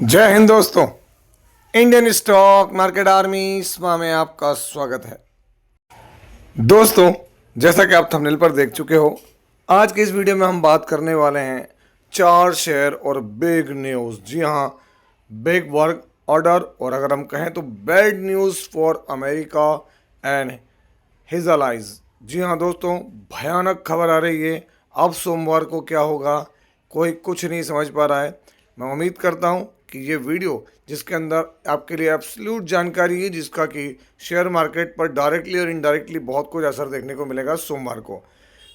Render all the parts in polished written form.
जय हिंद दोस्तों। Indian stock market army spa में आपका स्वागत है। दोस्तों, जैसा कि आप थंबनेल पर देख चुके हो, आज के इस वीडियो में हम बात करने वाले हैं चार शेयर और बिग न्यूज़। जी हाँ, बिग वर्क ऑर्डर, और अगर हम कहें तो bad news for America and his allies. जी हाँ दोस्तों, भयानक खबर आ रही है। अब सोमवार को क्या होगा, कोई कुछ नहीं समझ पा रहा है। मैं उम्मीद करता हूँ कि ये वीडियो जिसके अंदर आपके लिए एब्सोल्यूट जानकारी है, जिसका कि शेयर मार्केट पर डायरेक्टली और इनडायरेक्टली बहुत कुछ असर देखने को मिलेगा सोमवार को।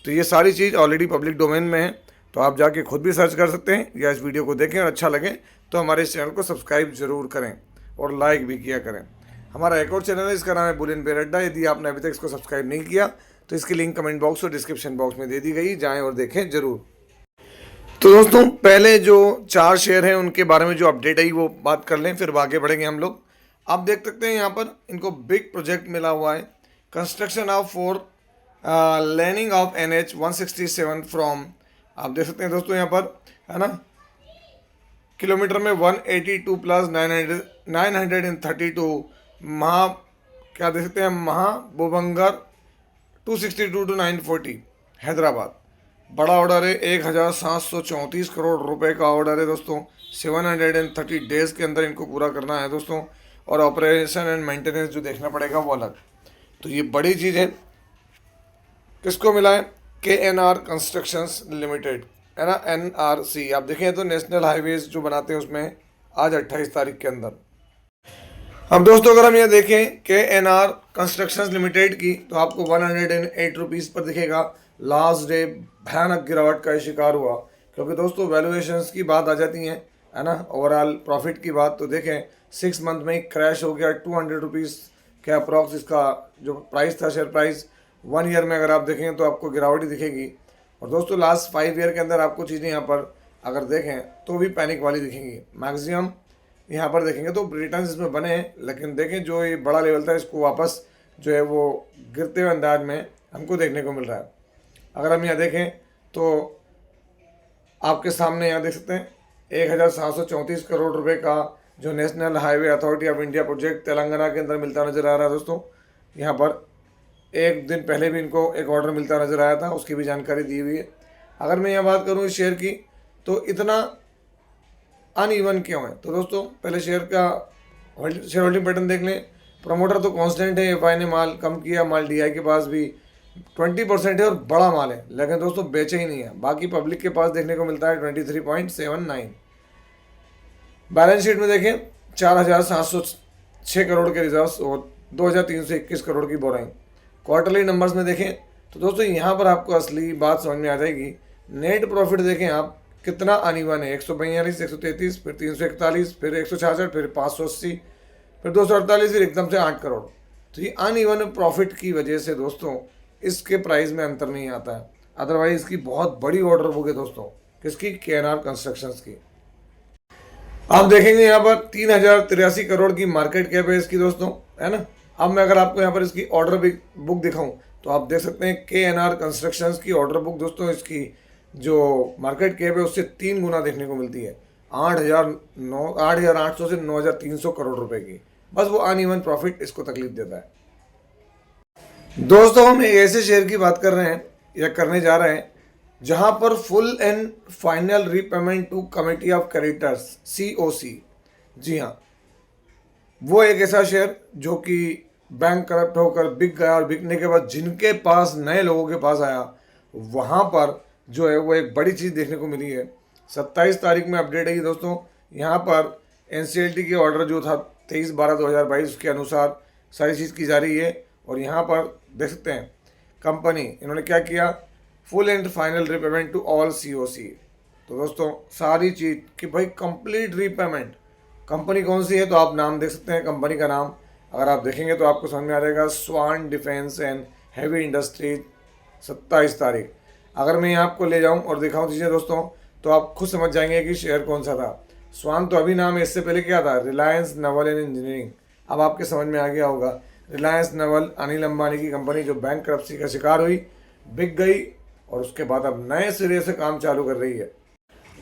तो ये सारी चीज़ ऑलरेडी पब्लिक डोमेन में है, तो आप जाके खुद भी सर्च कर सकते हैं या इस वीडियो को देखें और अच्छा लगे तो हमारे इस चैनल को सब्सक्राइब जरूर करें और लाइक भी किया करें। हमारा एक और चैनल है, इसका नाम है बुलियन पे अड्डा। यदि आपने अभी तक इसको सब्सक्राइब नहीं किया तो इसकी लिंक कमेंट बॉक्स और डिस्क्रिप्शन बॉक्स में दे दी गई, जाएं और देखें जरूर। तो दोस्तों, पहले जो चार शेयर हैं उनके बारे में जो अपडेट आई वो बात कर लें, फिर आगे बढ़ेंगे हम लोग। आप देख सकते हैं यहाँ पर इनको बिग प्रोजेक्ट मिला हुआ है, construction of four laning of NH 167 from. आप देख सकते हैं दोस्तों यहाँ पर, है ना, किलोमीटर में 182 प्लस 932 महा, क्या देख सकते हैं, महाबोबंगर 262 टू 940 हैदराबाद। बड़ा ऑर्डर है, 1734 करोड़ रुपए का ऑर्डर है दोस्तों। 730 डेज के अंदर इनको पूरा करना है दोस्तों, और ऑपरेशन एंड मेंटेनेंस जो देखना पड़ेगा वो अलग। तो ये बड़ी चीज़ है। किसको मिला है? KNR कंस्ट्रक्शंस लिमिटेड, है ना, NRC। आप देखें तो नेशनल हाईवेज जो बनाते हैं उसमें आज 28 तारीख के अंदर। अब दोस्तों, अगर हम ये देखें KNR कंस्ट्रक्शंस लिमिटेड की, तो आपको 108 रुपीज़ पर दिखेगा। लास्ट डे भयानक गिरावट का शिकार हुआ, क्योंकि दोस्तों वैल्यूएशंस की बात आ जाती है ना, ओवरऑल प्रॉफिट की बात। तो देखें 6 मंथ में ही क्रैश हो गया 200 रुपीज़ के अप्रॉक्स। इसका जो प्राइस था, शेयर प्राइस, 1 ईयर में अगर आप देखें तो आपको गिरावट ही दिखेगी। और दोस्तों लास्ट 5 ईयर के अंदर आपको चीज़ें यहाँ पर अगर देखें तो भी पैनिक वाली दिखेंगी। मैक्सिमम यहाँ पर देखेंगे तो रिटर्न्स इसमें बने हैं, लेकिन देखें जो ये बड़ा लेवल था इसको वापस जो है वो गिरते हुए अंदाज में हमको देखने को मिल रहा है। अगर हम यहाँ देखें तो आपके सामने यहाँ देख सकते हैं 1734 करोड़ रुपए का जो national highway authority of India project Telangana के अंदर मिलता नज़र आ रहा है दोस्तों। यहाँ पर एक दिन पहले भी इनको एक ऑर्डर मिलता नज़र आया था, उसकी भी जानकारी दी हुई है। अगर मैं यहाँ बात करूँ इस शेयर की, तो इतना अनइवन क्यों है? तो दोस्तों पहले शेयर का शेयर होल्डिंग पैटर्न देख लें। प्रमोटर तो कांस्टेंट है, FI ने माल कम किया, माल DI के पास भी 20% है और बड़ा माल है, लेकिन दोस्तों बेचे ही नहीं है। बाकी पब्लिक के पास देखने को मिलता है 23.79। बैलेंस शीट में देखें 4706 करोड़ के रिजर्व्स और 2321 करोड़ की बोराइंग। क्वार्टरली नंबर्स में देखें तो दोस्तों यहाँ पर आपको असली बात समझ में आ जाएगी। नेट प्रॉफिट देखें आप कितना अनइवन है, 142, 133, फिर 341, फिर 166, फिर 580, फिर 248, फिर एकदम से 8 करोड़। तो ये अनइवन प्रॉफिट की वजह से दोस्तों इसके प्राइस में अंतर नहीं आता है। अदरवाइज इसकी बहुत बड़ी ऑर्डर बुक है दोस्तों, किसकी? KNR कंस्ट्रक्शंस की। आप देखेंगे यहाँ पर 3083 करोड़ की मार्केट कैप है इसकी दोस्तों, है ना। अब मैं अगर आपको यहाँ पर इसकी ऑर्डर बुक दिखाऊं तो आप देख सकते हैं KNR कंस्ट्रक्शंस की ऑर्डर बुक दोस्तों, इसकी जो मार्केट कैप है उससे 3 गुना देखने को मिलती है। 8,800 से 9,300 करोड़ रुपए की। बस वो अनइवन प्रॉफिट इसको तकलीफ देता है। दोस्तों, हम एक ऐसे शेयर की बात कर रहे हैं या करने जा रहे हैं जहां पर full and final repayment to committee of creditors, COC। जी हाँ, वो एक ऐसा शेयर जो कि बैंक करप्ट होकर बिक गया, और बिकने के बाद जिनके पास नए लोगों के पास आया वहां पर जो है वो एक बड़ी चीज़ देखने को मिली है। 27 तारीख में अपडेट है दोस्तों। यहाँ पर NCLT के ऑर्डर जो था 23/12/2022 के अनुसार सारी चीज़ की जा रही है। और यहाँ पर देख सकते हैं कंपनी इन्होंने क्या किया, full and final repayment to all COC। तो दोस्तों सारी चीज़ कि भाई कंप्लीट रीपेमेंट। कंपनी कौन सी है तो आप नाम देख सकते हैं, कंपनी का नाम अगर आप देखेंगे तो आपको समझ में आ जाएगा, स्वान डिफेंस एंड हैवी इंडस्ट्रीज। 27 तारीख अगर मैं आपको ले जाऊं और दिखाऊं चीज़ें दोस्तों, तो आप खुद समझ जाएंगे कि शेयर कौन सा था। स्वान तो अभी नाम है, इससे पहले क्या था? Reliance naval and engineering. अब आपके समझ में आ गया होगा, रिलायंस नेवल अनिल अंबानी की कंपनी जो बैंक करप्सी का शिकार हुई, बिक गई, और उसके बाद अब नए सिरे से काम चालू कर रही है।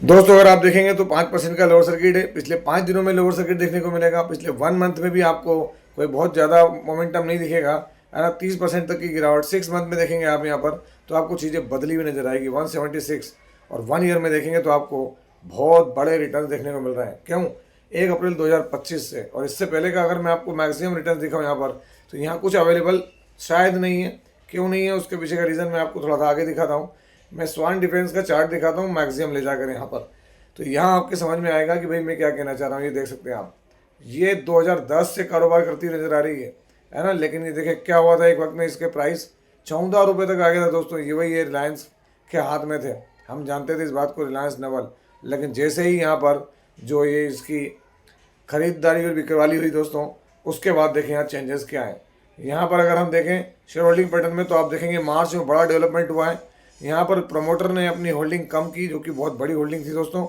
दोस्तों अगर आप देखेंगे तो 5% का लोअर सर्किट है, पिछले 5 दिनों में लोअर सर्किट देखने को मिलेगा। पिछले 1 मंथ में भी आपको कोई बहुत ज़्यादा मोमेंटम नहीं दिखेगा, है ना। 30% तक की गिरावट 6 मंथ में देखेंगे आप यहाँ पर, तो आपको चीज़ें बदली हुई नजर आएगी 176। और 1 ईयर में देखेंगे तो आपको बहुत बड़े रिटर्न देखने को मिल रहे हैं। क्यों? 1 अप्रैल 2025 से और इससे पहले का अगर मैं आपको मैक्सिमम रिटर्न दिखाऊँ यहाँ पर, तो यहाँ कुछ अवेलेबल शायद नहीं है। क्यों नहीं है उसके पीछे का रीज़न मैं आपको थोड़ा सा आगे दिखाता हूँ। मैं स्वान डिफेंस का चार्ट दिखाता हूँ मैक्सिमम ले जाकर यहाँ पर, तो यहाँ आपके समझ में आएगा कि भाई मैं क्या कहना चाह रहा हूँ। ये देख सकते हैं आप, ये 2010 से कारोबार करती नजर आ रही है ना। लेकिन ये देखें क्या हुआ था, एक वक्त में इसके प्राइस 14 रुपये तक आ गया था दोस्तों। ये वही ये रिलायंस के हाथ में थे, हम जानते थे इस बात को, रिलायंस नेवल। लेकिन जैसे ही यहाँ पर जो ये इसकी खरीदारी और बिकवाली हुई दोस्तों, उसके बाद देखें यहाँ चेंजेस क्या है। यहाँ पर अगर हम देखें शेयर होल्डिंग पैटर्न में, तो आप देखेंगे मार्च में बड़ा डेवलपमेंट हुआ है। यहाँ पर प्रमोटर ने अपनी होल्डिंग कम की, जो कि बहुत बड़ी होल्डिंग थी दोस्तों,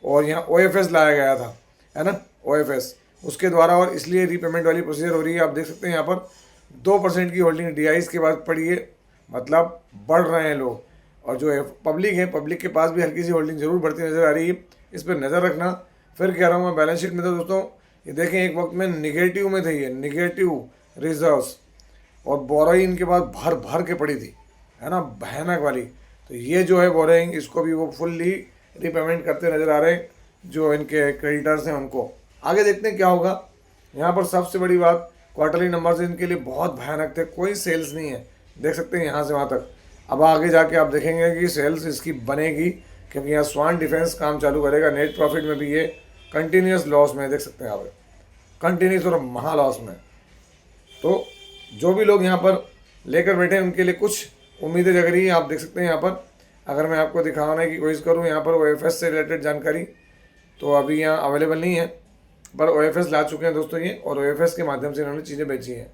और यहाँ OFS लाया गया था, है ना, OFS उसके द्वारा, और इसलिए रीपेमेंट वाली प्रोसीजर हो रही है। आप देख सकते हैं यहाँ पर 2% की होल्डिंग DIs के बाद पड़ी है, मतलब बढ़ रहे हैं लोग। और जो पब्लिक है, पब्लिक के पास भी हल्की सी होल्डिंग जरूर बढ़ती नजर आ रही है, इस पर नज़र रखना। फिर कह रहा हूँ मैं, बैलेंस शीट में तो दोस्तों ये देखें एक वक्त में निगेटिव में थी, ये निगेटिव रिजर्व्स, और बोरोइंग के बाद भर भर के पड़ी थी, है ना, भयानक वाली। तो ये जो है बोरोइंग, इसको भी वो फुल्ली रीपेमेंट करते नज़र आ रहे हैं जो इनके क्रेडिटर्स हैं उनको। आगे देखते हैं क्या होगा। यहाँ पर सबसे बड़ी बात, क्वार्टरली नंबर्स इनके लिए बहुत भयानक थे, कोई सेल्स नहीं है, देख सकते हैं यहाँ से वहाँ तक। अब आगे जाके आप देखेंगे कि सेल्स इसकी बनेगी, क्योंकि यहाँ स्वान डिफेंस काम चालू करेगा। नेट प्रॉफिट में भी ये कंटिन्यूस लॉस में, देख सकते हैं आप, कंटिन्यूस और महा लॉस में। तो जो भी लोग यहाँ पर लेकर बैठे हैं उनके लिए कुछ उम्मीदें जग रही है। आप देख सकते हैं यहाँ पर, अगर मैं आपको दिखाने की कोशिश करूँ यहाँ पर OFS से रिलेटेड जानकारी, तो अभी यहाँ अवेलेबल नहीं है, पर OFS ला चुके हैं दोस्तों ये, और OFS के माध्यम से इन्होंने चीज़ें बेची हैं।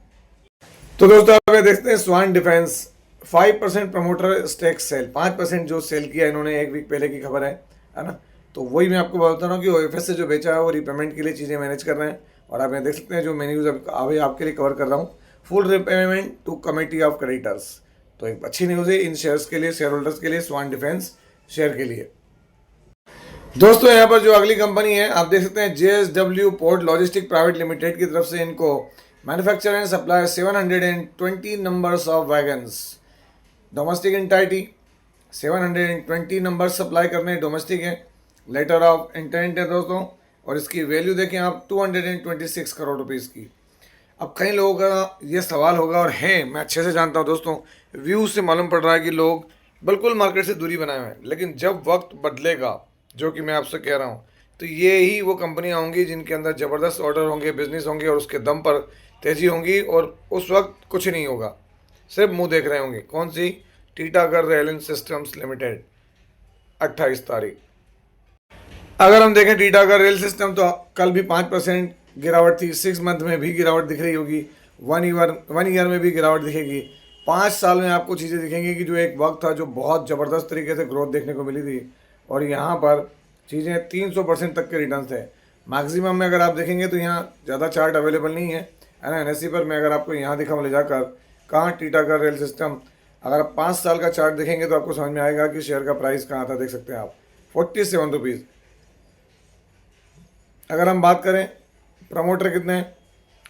तो दोस्तों अब देखते हैं स्वान डिफेंस 5% प्रमोटर स्टेक सेल, 5% जो सेल किया इन्होंने 1 वीक पहले की खबर है ना। तो वही मैं आपको बता रहा हूँ कि OFS से जो बेचा है वो रीपेमेंट के लिए चीज़ें मैनेज कर रहे हैं। और आप यहाँ देख सकते हैं जो मैं न्यूज़ अभी आपके लिए कवर कर रहा हूँ, full repayment to committee of creditors. तो एक अच्छी न्यूज़ है इन शेयर्स के लिए, शेयर होल्डर्स के लिए, स्वान डिफेंस शेयर के लिए। दोस्तों यहाँ पर जो अगली कंपनी है आप देख सकते हैं, JSW port logistic private limited की तरफ से इनको manufacture and supply 720 numbers of wagons, domestic entity 720 number supply करने, डोमेस्टिक है, लेटर ऑफ इंटेंट है दोस्तों। और इसकी वैल्यू देखें आप 226 करोड़ रुपीज़ की। अब कई लोगों का ये सवाल होगा, और है, मैं अच्छे से जानता हूँ दोस्तों, व्यू से मालूम पड़ रहा है कि लोग बिल्कुल मार्केट से दूरी बनाए हुए हैं। लेकिन जब वक्त बदलेगा, जो कि मैं आपसे कह रहा हूँ, तो ये ही वो कंपनियाँ होंगी जिनके अंदर ज़बरदस्त ऑर्डर होंगे, बिजनेस होंगे, और उसके दम पर तेज़ी होंगी। और उस वक्त कुछ नहीं होगा, सिर्फ मुंह देख रहे होंगे। कौन सी? टीटागढ़ रेल सिस्टम्स लिमिटेड, 28 तारीख। अगर हम देखें टीटागढ़ रेल सिस्टम, तो कल भी 5% गिरावट थी, 6 मंथ में भी गिरावट दिख रही होगी, 1 ईयर में भी गिरावट दिखेगी, 5 साल में आपको चीज़ें दिखेंगी कि जो एक वक्त था जो बहुत ज़बरदस्त तरीके से ग्रोथ देखने को मिली थी, और यहाँ पर चीज़ें 300% तक के रिटर्न थे मैक्सिमम में। अगर आप देखेंगे तो यहाँ ज़्यादा चार्ट अवेलेबल नहीं है ना NSE पर। मैं अगर आपको यहाँ दिखाऊँ ले जाकर, कहाँ टीटागढ़ रेल सिस्टम, अगर आप 5 साल का चार्ट देखेंगे तो आपको समझ में आएगा कि शेयर का प्राइस कहाँ था। देख सकते हैं आप 47 रुपीज़। अगर हम बात करें प्रमोटर कितने हैं,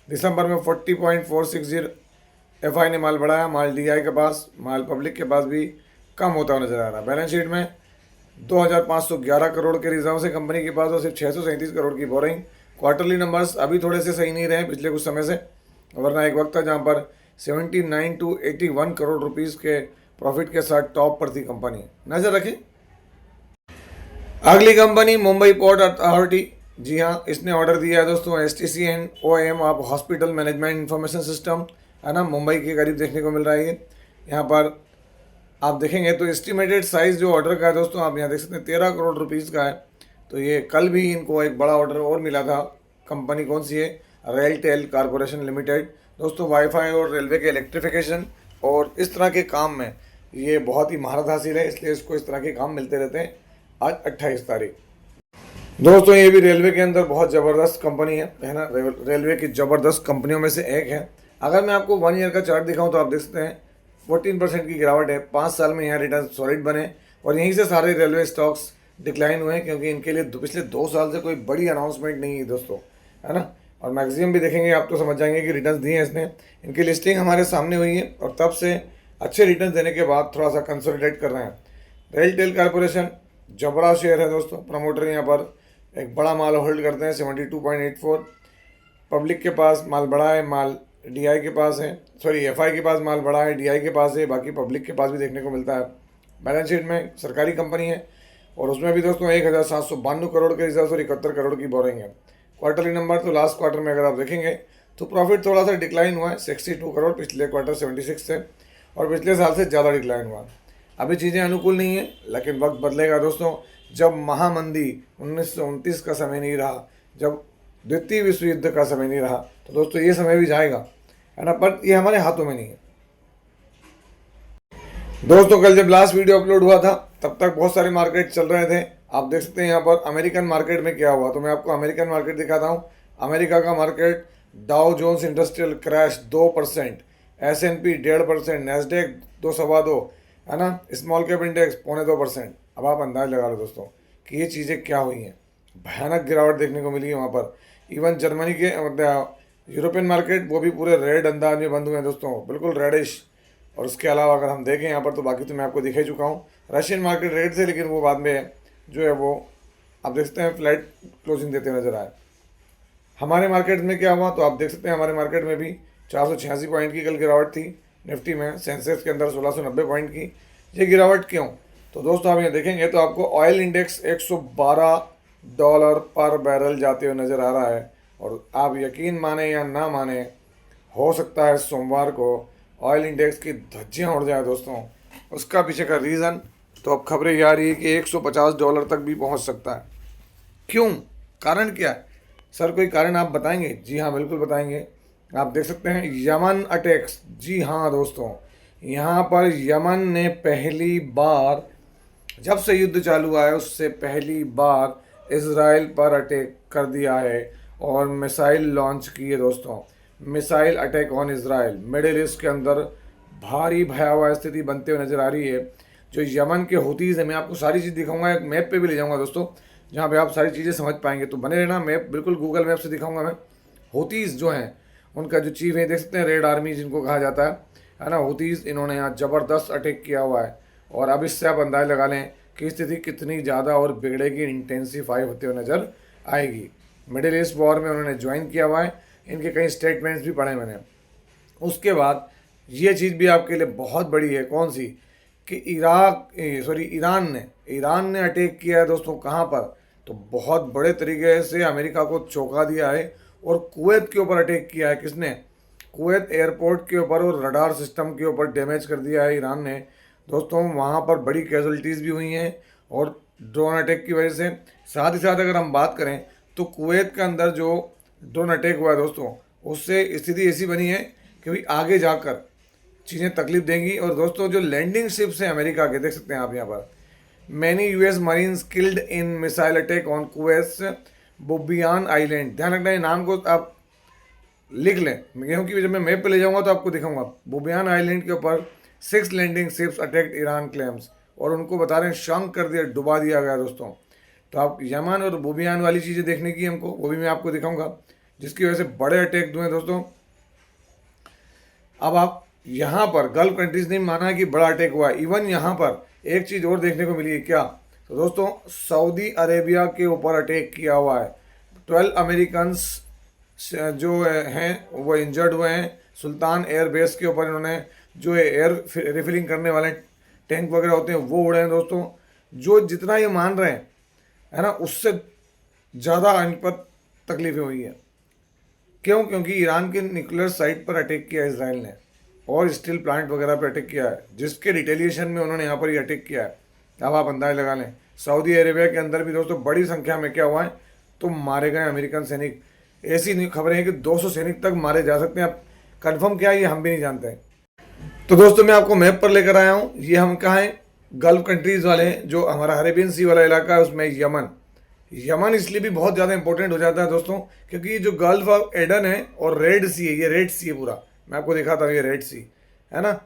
दिसंबर में 40.460 FI ने माल बढ़ाया, माल DI के पास, माल पब्लिक के पास भी कम होता हुआ नजर आ रहा है। बैलेंस शीट में 2511 करोड़ के रिजर्व से कंपनी के पास, और सिर्फ 637 करोड़ की बोरिंग। क्वार्टरली नंबर्स अभी थोड़े से सही नहीं रहे पिछले कुछ समय से, वरना एक वक्त था जहाँ पर 79 to 81 करोड़ रुपीज़ के प्रॉफिट के साथ टॉप पर थी कंपनी, नज़र रखें। अगली कंपनी मुंबई पोर्ट अथॉरिटी, जी हाँ, इसने ऑर्डर दिया है दोस्तों STC and OM of hospital management information system, है ना, मुंबई के करीब देखने को मिल रहा है ये। यहाँ पर आप देखेंगे तो एस्टिमेटेड साइज़ जो ऑर्डर का है दोस्तों, आप यहाँ देख सकते हैं 13 करोड़ रुपीज़ का है। तो ये कल भी इनको एक बड़ा ऑर्डर और मिला था। कंपनी कौन सी है? RailTel corporation limited. दोस्तों वाईफाई और रेलवे के इलेक्ट्रिफिकेशन और इस तरह के काम में ये बहुत ही महारत हासिल है, इसलिए इसको इस तरह के काम मिलते रहते हैं। आज 28 तारीख। दोस्तों ये भी रेलवे के अंदर बहुत ज़बरदस्त कंपनी है ना, रेलवे की ज़बरदस्त कंपनियों में से एक है। अगर मैं आपको 1 ईयर का चार्ट दिखाऊं तो आप देख सकते हैं 14% की गिरावट है। 5 साल में यहाँ रिटर्न सॉलिड बने और यहीं से सारे रेलवे स्टॉक्स डिक्लाइन हुए हैं, क्योंकि इनके लिए पिछले 2 साल से कोई बड़ी अनाउंसमेंट नहीं है दोस्तों, है ना। और मैक्सिमम भी देखेंगे आप तो समझ जाएंगे कि रिटर्न्स दिए हैं इसने। इनकी लिस्टिंग हमारे सामने हुई है और तब से अच्छे रिटर्न देने के बाद थोड़ा सा कंसोलिडेट कर रहे हैं। रेलटेल कॉर्पोरेशन जबरा शेयर है दोस्तों, प्रमोटर यहाँ पर एक बड़ा माल होल्ड करते हैं 72.84। पब्लिक के पास माल बड़ा है, माल डीआई के पास है, सॉरी एफआई के पास माल बड़ा है, डीआई के पास है, बाकी पब्लिक के पास भी देखने को मिलता है। बैलेंस शीट में सरकारी कंपनी है और उसमें भी दोस्तों 1792 करोड़ के रिजर्व और 71 करोड़ की बोरिंग है। क्वार्टरली नंबर तो लास्ट क्वार्टर में अगर आप देखेंगे तो प्रॉफिट थोड़ा सा डिक्लाइन हुआ है, 62 करोड़ पिछले क्वार्टर 76 से, और पिछले साल से ज़्यादा डिक्लाइन हुआ। अभी चीज़ें अनुकूल नहीं है, लेकिन वक्त बदलेगा दोस्तों। जब महामंदी 1929 का समय नहीं रहा, जब द्वितीय विश्व युद्ध का समय नहीं रहा, तो दोस्तों ये समय भी जाएगा, है ना, पर ये हमारे हाथों में नहीं है। दोस्तों कल जब लास्ट वीडियो अपलोड हुआ था तब तक बहुत सारे मार्केट चल रहे थे। आप देख सकते हैं यहाँ पर अमेरिकन मार्केट में क्या हुआ, तो मैं आपको अमेरिकन मार्केट दिखाता हूँ। अमेरिका का market Dow Jones industrial crash 2%, S&P 1.5%, Nasdaq 2.2, है ना, स्मॉल कैप इंडेक्स 0.2%। अब आप अंदाज लगा लो दोस्तों कि ये चीज़ें क्या हुई हैं। भयानक गिरावट देखने को मिली है वहाँ पर। इवन जर्मनी के यूरोपियन मार्केट वो भी पूरे रेड अंदाज में बंद हुए हैं दोस्तों, बिल्कुल रेडिश। और उसके अलावा अगर हम देखें यहाँ पर तो बाकी तो मैं आपको दिखा ही चुका हूँ। रशियन मार्केट रेड से, लेकिन वो बाद में जो है वो आप देख सकते हैं फ्लैट क्लोजिंग देते नजर आए। हमारे मार्केट में क्या हुआ तो आप देख सकते हैं हमारे मार्केट में भी 486 पॉइंट की कल गिरावट थी। निफ्टी में सेंसेक्स के अंदर 1690 पॉइंट की। ये गिरावट क्यों, तो दोस्तों आप ये देखेंगे तो आपको ऑयल इंडेक्स $112 पर बैरल जाते हुए नज़र आ रहा है। और आप यकीन माने या ना माने, हो सकता है सोमवार को ऑयल इंडेक्स की धज्जियाँ उड़ जाए दोस्तों। उसका पीछे का रीज़न तो अब खबरें ये आ रही है कि $150 तक भी पहुंच सकता है। क्यों, कारण क्या है सर, कोई कारण आप बताएंगे? जी हाँ बिल्कुल बताएंगे। आप देख सकते हैं यमन अटैक्स। जी हाँ दोस्तों, यहाँ पर यमन ने पहली बार, जब से युद्ध चालू हुआ है उससे पहली बार इजराइल पर अटैक कर दिया है और मिसाइल लॉन्च की है दोस्तों। Missile attack on Israel. Middle east के अंदर भारी भयावह स्थिति बनते हुए नजर आ रही है। जो यमन के हूतीज़ है, मैं आपको सारी चीज़ दिखाऊंगा, एक मैप पे भी ले जाऊंगा दोस्तों, जहाँ पे आप सारी चीज़ें समझ पाएंगे। तो बने रहना, मैप बिल्कुल गूगल मैप से दिखाऊंगा मैं। हूतीज़ जो हैं उनका जो चीफ है, देख सकते हैं रेड आर्मी जिनको कहा जाता है ना, हूतीज़, इन्होंने यहाँ ज़बरदस्त अटैक किया हुआ है। और अब इससे आप अंदाज़ लगा लें कि स्थिति कितनी ज़्यादा और बिगड़ेगी, इंटेंसीफाई होते हुए नज़र आएगी। मिडिल ईस्ट वॉर में उन्होंने ज्वाइन किया हुआ है, इनके कई स्टेटमेंट्स भी पढ़े मैंने। उसके बाद ये चीज़ भी आपके लिए बहुत बड़ी है, कौन सी, कि ईरान ने अटैक किया है दोस्तों। कहाँ पर, तो बहुत बड़े तरीके से अमेरिका को चौंका दिया है। और कुवैत के ऊपर अटैक किया है किसने, कुवैत एयरपोर्ट के ऊपर और रडार सिस्टम के ऊपर डैमेज कर दिया है ईरान ने दोस्तों। वहाँ पर बड़ी कैजुअलिटीज़ भी हुई हैं और ड्रोन अटैक की वजह से। साथ ही साथ अगर हम बात करें तो कुवैत के अंदर जो ड्रोन अटैक हुआ है दोस्तों, उससे स्थिति ऐसी बनी है कि भाई आगे जाकर चीज़ें तकलीफ देंगी। और दोस्तों जो लैंडिंग शिप्स हैं अमेरिका के, देख सकते हैं आप यहाँ पर, many US marines killed in missile attack on Kuwait Bubiyan island. ध्यान रखना, ये नाम को आप लिख लें, क्योंकि जब मैं मैप पे ले जाऊंगा तो आपको दिखाऊंगा। बुबियान आइलैंड के ऊपर 6 landing ships attacked Iran claims, और उनको बता रहे हैं शंक कर दिया, डुबा दिया गया दोस्तों। तो आप यमन और बुबियान वाली चीज़ें देखने की हमको, वो भी मैं आपको दिखाऊंगा, जिसकी वजह से बड़े अटैक हुए हैं दोस्तों। अब आप यहाँ पर गल्फ कंट्रीज ने माना कि बड़ा अटैक हुआ। इवन यहाँ पर एक चीज़ और देखने को मिली है, क्या, तो दोस्तों सऊदी अरेबिया के ऊपर अटैक किया हुआ है। 12 अमेरिकन्स जो हैं वो इंजर्ड हुए हैं। सुल्तान एयर बेस के ऊपर इन्होंने जो एयर रिफिलिंग करने वाले टैंक वगैरह होते हैं वो उड़े हैं दोस्तों। जो जितना ये मान रहे हैं, है ना, उससे ज़्यादा इन पर तकलीफें हुई है। क्यों, क्योंकि ईरान के न्यूक्लियर साइट पर अटैक किया इसराइल ने और स्टील प्लांट वगैरह पर अटैक किया है, जिसके रिटेलिएशन में उन्होंने यहाँ पर ही अटैक किया है। अब आप अंदाज लगा लें, सऊदी अरेबिया के अंदर भी दोस्तों बड़ी संख्या में क्या हुआ है, तो मारे गए अमेरिकन सैनिक। ऐसी खबरें हैं कि 200 सैनिक तक मारे जा सकते हैं। अब कन्फर्म क्या है ये हम भी नहीं जानते हैं। तो दोस्तों मैं आपको मैप पर लेकर आया हूँ। ये हम कहाँ हैं, गल्फ कंट्रीज़ वाले हैं, जो हमारा अरेबियन सी वाला इलाका है उसमें यमन इसलिए भी बहुत ज़्यादा इंपॉर्टेंट हो जाता है दोस्तों, क्योंकि जो गल्फ ऑफ एडन है और रेड सी है, ये रेड सी है पूरा। मैं आपको दिखाता हूँ, ये रेड सी है ना।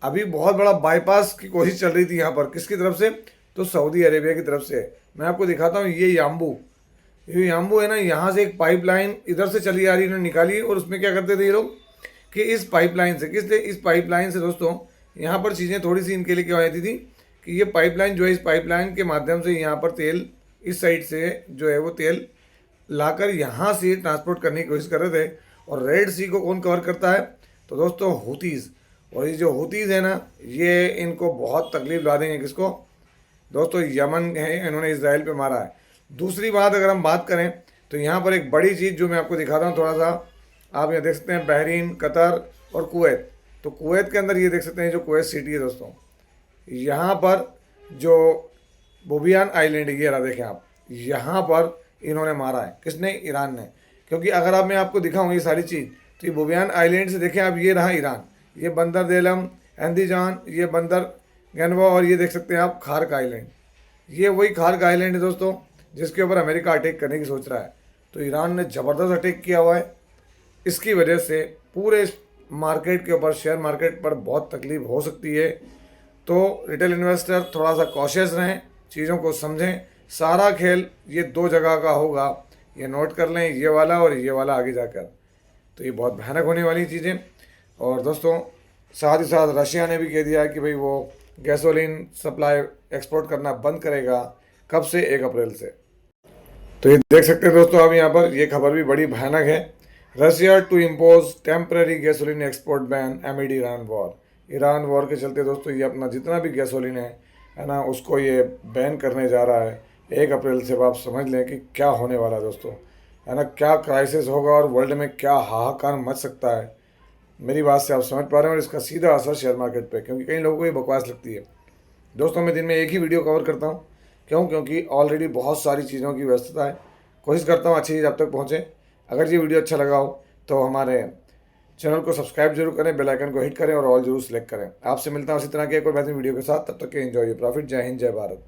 अभी बहुत बड़ा बाईपास की कोशिश चल रही थी यहाँ पर, किसकी तरफ से, तो सऊदी अरेबिया की तरफ से। मैं आपको दिखाता हूँ, ये याम्बू है ना, यहाँ से एक पाइपलाइन इधर से चली आ रही, इन्होंने निकाली। और उसमें क्या करते थे ये लोग कि इस पाइपलाइन से, किस लिए, इस पाइपलाइन से दोस्तों यहाँ पर चीज़ें थोड़ी सी इनके लिए क्या हो जाती थी कि ये पाइपलाइन जो है, इस पाइपलाइन के माध्यम से यहाँ पर तेल इस साइड से जो है वो तेल लाकर यहाँ से ट्रांसपोर्ट करने की कोशिश कर रहे थे। और रेड सी को कौन कवर करता है? तो दोस्तों हुतीज़। और ये जो हुतीज़ है ना, ये इनको बहुत तकलीफ ला देंगे। किसको? दोस्तों यमन है, इन्होंने इसराइल पे मारा है। दूसरी बात अगर हम बात करें तो यहाँ पर एक बड़ी चीज़ जो मैं आपको दिखाता हूँ थोड़ा सा, आप यहाँ देख सकते हैं बहरीन, कतर और कुवैत। तो कुवैत के अंदर ये देख सकते हैं जो कुवैत सिटी है दोस्तों, यहाँ पर जो बोबियान आइलैंड है, ये रहा देखें आप, यहाँ पर इन्होंने मारा है। किसने? ईरान ने। क्योंकि अगर आप, मैं आपको दिखाऊँ ये सारी चीज़, तो ये बोबियान आइलैंड से देखें आप, ये रहा ईरान, ये बंदर देलम, एंदीजान, ये बंदर गनवा, और ये देख सकते हैं आप खार्क आइलैंड। ये वही खार्क आइलैंड है दोस्तों जिसके ऊपर अमेरिका अटैक करने की सोच रहा है। तो ईरान ने ज़बरदस्त अटैक किया हुआ है। इसकी वजह से पूरे मार्केट के ऊपर, शेयर मार्केट पर बहुत तकलीफ हो सकती है। तो रिटेल इन्वेस्टर थोड़ा सा कॉशियस रहें, चीज़ों को समझें। सारा खेल ये दो जगह का होगा, ये नोट कर लें, ये वाला और ये वाला आगे जाकर। तो ये बहुत भयानक होने वाली चीज़ें। और दोस्तों साथ ही साथ रशिया ने भी कह दिया है कि भाई वो गैसोलीन सप्लाई एक्सपोर्ट करना बंद करेगा। कब से? 1 अप्रैल से। तो ये देख सकते हैं दोस्तों आप यहाँ पर, ये खबर भी बड़ी भयानक है। Russia to impose temporary gasoline export ban amid Iran war. Iran war के चलते दोस्तों ये अपना जितना भी गैसोलीन है ना, उसको ये बैन करने जा रहा है 1 अप्रैल से। अब आप समझ लें कि क्या होने वाला है दोस्तों, है ना, क्या क्राइसिस होगा और वर्ल्ड में क्या हाहाकार मच सकता है। मेरी बात से आप समझ पा रहे हैं। और इसका सीधा असर शेयर मार्केट पे, क्योंकि कई लोगों को ये बकवास लगती है। दोस्तों मैं दिन में एक ही वीडियो कवर करता हूँ। क्यों? क्योंकि ऑलरेडी बहुत सारी चीज़ों की व्यस्तता है। कोशिश करता हूँ अच्छी चीज़ आप तक पहुँचे। अगर ये वीडियो अच्छा लगा हो तो हमारे चैनल को सब्सक्राइब जरूर करें, बेल आइकन को हिट करें और ऑल जरूर सेलेक्ट करें। आपसे मिलता हूँ इसी तरह के एक और बेहतरीन वीडियो के साथ। तब तक के एंजॉय योर प्रॉफिट। जय हिंद, जय भारत।